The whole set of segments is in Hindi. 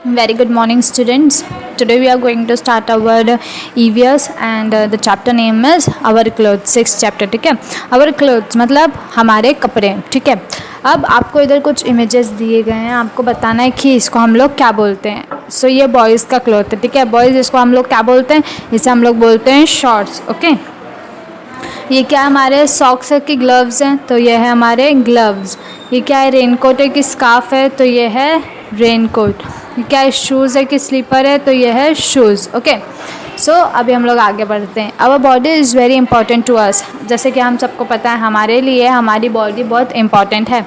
Very good morning, students. Today we are going to start our EVS and the chapter name is Our Clothes, 6th chapter. ठीक है, Our Clothes मतलब हमारे कपड़े. ठीक है, अब आपको इधर कुछ इमेजेस दिए गए हैं, आपको बताना है कि इसको हम लोग क्या बोलते हैं. सो ये बॉयज़ का क्लॉथ है. ठीक है, बॉयज़ इसको हम लोग क्या बोलते हैं, इसे हम लोग बोलते हैं शॉर्ट्स. ओके, ये क्या हमारे सॉक्स है कि ग्लव्स हैं, तो ये है हमारे ग्लव्स. ये क्या है, रेनकोट है कि स्कार्फ है, तो ये है रेनकोट. ये क्या है, शूज़ है कि स्लीपर है, तो ये है शूज़. ओके, सो अभी हम लोग आगे बढ़ते हैं. Our body is very important to us. जैसे कि हम सबको पता है हमारे लिए हमारी बॉडी बहुत इंपॉर्टेंट है.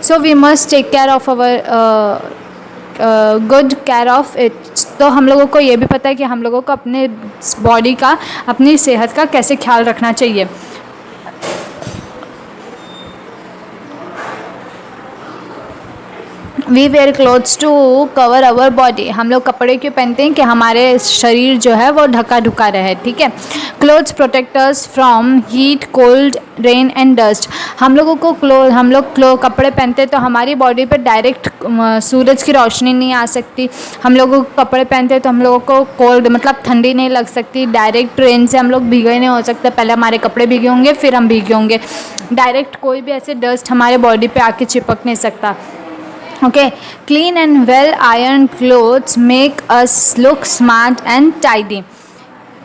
So we must take care of our good care of it. तो हम लोगों को ये भी पता है कि हम लोगों को अपने बॉडी का, अपनी सेहत का कैसे ख्याल रखना चाहिए. We wear clothes to cover our body. हम लोग कपड़े क्यों पहनते हैं कि हमारे शरीर जो है वो ढका ढुका रहे. ठीक है, clothes protect us from heat, cold, rain and dust. हम लोगों को कपड़े पहनते हैं तो हमारी बॉडी पे डायरेक्ट सूरज की रोशनी नहीं आ सकती. हम लोगों को कपड़े पहनते हैं तो हम लोगों को कोल्ड मतलब ठंडी नहीं लग सकती. डायरेक्ट रेन से हम लोग भीगे नहीं हो सकते. पहले हमारे कपड़े भीगे होंगे फिर हम भीगे होंगे. डायरेक्ट कोई भी ऐसे डस्ट हमारे बॉडी पे आके चिपक नहीं सकता. Okay, clean and well ironed clothes make us look smart and tidy.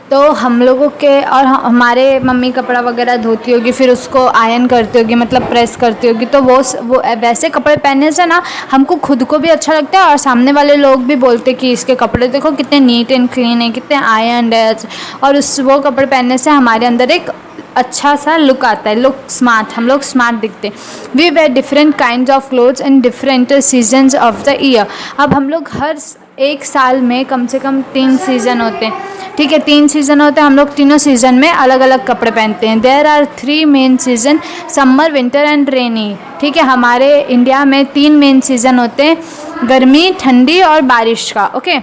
तो हम लोगों के और हमारे मम्मी कपड़ा वगैरह धोती होगी, फिर उसको आयरन करती होगी मतलब प्रेस करती होगी, तो वो वैसे कपड़े पहनने से ना हमको खुद को भी अच्छा लगता है और सामने वाले लोग भी बोलते हैं कि इसके कपड़े देखो कितने नीट एंड क्लीन है, कितने आयरन है. और वो कपड़े पहनने से हमारे अंदर एक अच्छा सा लुक आता है, लुक स्मार्ट, हम लोग स्मार्ट दिखते हैं. We wear different kind of clothes in different seasons of the year. अब हम लोग हर एक साल में कम से कम 3 सीज़न होते हैं. ठीक है, 3 सीज़न होते हैं. हम लोग तीनों सीज़न में अलग अलग कपड़े पहनते हैं. There are 3 main season, summer, winter and rainy. ठीक है, हमारे इंडिया में 3 मेन सीज़न होते हैं, गर्मी, ठंडी और बारिश का. Okay,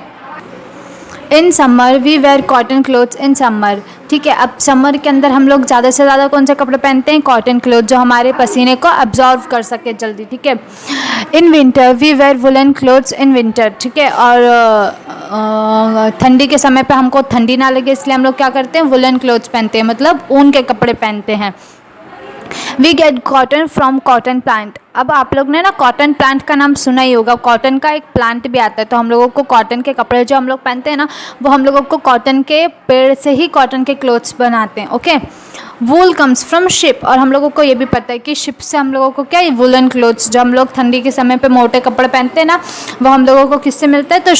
in summer we wear cotton clothes in summer. ठीक है, अब समर के अंदर हम लोग ज़्यादा से ज़्यादा कौन से कपड़े पहनते हैं, कॉटन क्लोथ, जो हमारे पसीने को अब्जॉर्व कर सके जल्दी. ठीक है, in winter we wear woollen clothes in winter. ठीक है, और ठंडी के समय पे हमको ठंडी ना लगे इसलिए हम लोग क्या करते हैं, वुलन क्लोथ्स पहनते हैं, मतलब ऊन के कपड़े पहनते हैं. We get cotton from cotton plant. अब आप लोग ने ना कॉटन प्लांट का नाम सुना ही होगा. कॉटन का एक प्लांट भी आता है, तो हम लोगों को कॉटन के कपड़े जो हम लोग पहनते हैं ना, वो हम लोगों को कॉटन के पेड़ से ही कॉटन के क्लोथ्स बनाते हैं. Okay, wool comes from ship. और हम लोगों को ये भी पता है कि शिप से हम लोगों को क्या, ये वुलन क्लोथ्स जो हम लोग ठंडी के समय पे मोटे कपड़े पहनते हैं ना, वो हम लोगों को किससे मिलता है, तो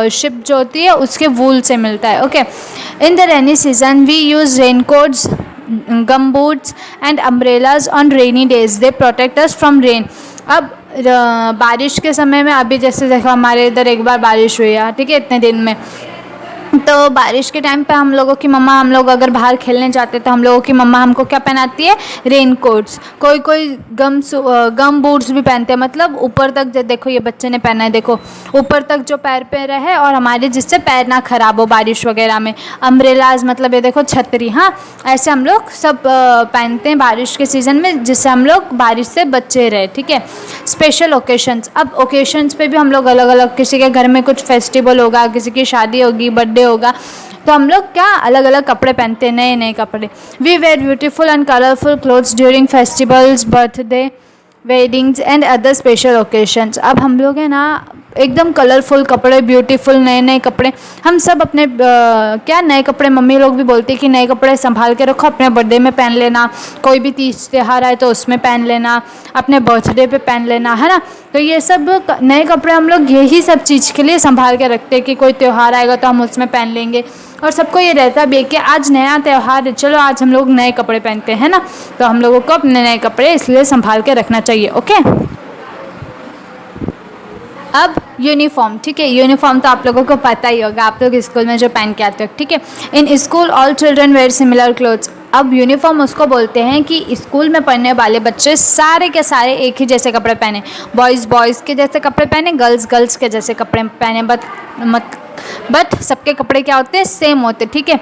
शिप जो होती है उसके वूल से मिलता है. Okay, in the rainy season we use raincoats, gum boots and umbrellas on rainy days. They protect us from rain. अब बारिश के समय में अभी जैसे देखो हमारे इधर एक बार बारिश हुई है. ठीक है, इतने दिन में, तो बारिश के टाइम पे हम लोगों की मम्मा, हम लोग अगर बाहर खेलने जाते तो हम लोगों की मम्मा हमको क्या पहनाती है, रेन कोट्स. कोई कोई गम बूट्स भी पहनते हैं, मतलब ऊपर तक, जो देखो ये बच्चे ने पहना है, देखो ऊपर तक जो पैर पे रहे और हमारे जिससे पैर ना खराब हो बारिश वगैरह में. अम्ब्रेलाज मतलब ये देखो छतरी. हाँ, ऐसे हम लोग सब पहनते हैं बारिश के सीज़न में, जिससे हम लोग बारिश से बचे रहे. ठीक है, स्पेशल ओकेशंस. अब ओकेशंस पे भी हम लोग अलग अलग, किसी के घर में कुछ फेस्टिवल होगा, किसी की शादी होगी, बर्थडे होगा, तो हम लोग क्या अलग अलग कपड़े पहनते हैं, नए नए कपड़े. We wear beautiful and colourful clothes during festivals, birthday, weddings and other special occasions. अब हम लोग है ना एकदम कलरफुल कपड़े, ब्यूटीफुल नए नए कपड़े, हम सब अपने क्या नए कपड़े, मम्मी लोग भी बोलती है कि नए कपड़े संभाल के रखो, अपने बर्थडे में पहन लेना, कोई भी तीज त्यौहार आए तो उसमें पहन लेना, अपने बर्थडे पे पहन लेना, है ना. तो ये सब नए कपड़े हम लोग यही सब चीज़ के लिए संभाल के रखते हैं कि कोई त्यौहार आएगा तो हम उसमें पहन लेंगे. और सबको ये रहता भी है कि आज नया त्यौहार है, चलो आज हम लोग नए कपड़े पहनते हैं ना, तो हम लोगों को अपने नए कपड़े इसलिए संभाल के रखना चाहिए. ओके, अब यूनिफॉर्म. ठीक है, यूनिफॉर्म तो आप लोगों को पता ही होगा, आप लोग स्कूल में जो पहन के आते हो. ठीक है, in school all children wear similar clothes. अब यूनिफॉर्म उसको बोलते हैं कि स्कूल में पढ़ने वाले बच्चे सारे के सारे एक ही जैसे कपड़े पहने. बॉयज़ बॉयज़ के जैसे कपड़े पहने, गर्ल्स गर्ल्स के जैसे कपड़े पहने, बट सबके कपड़े क्या होते हैं, सेम होते. ठीक है,